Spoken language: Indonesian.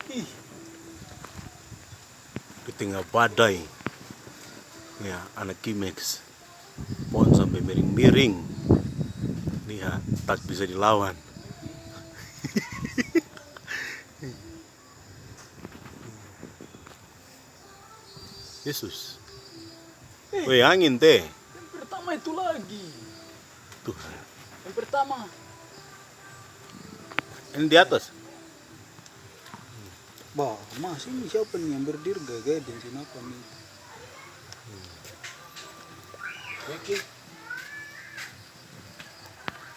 Ih, Di tengah badai. Ya, anak Kimex. Pohon sampai miring-miring. Lihat, tak bisa dilawan. Yesus. Woi, angin teh. yang pertama itu lagi. Tuh, Yang pertama. ini di atas. Bah, mas ini siapa nih yang berdiri gak bensin apa nih? Oke.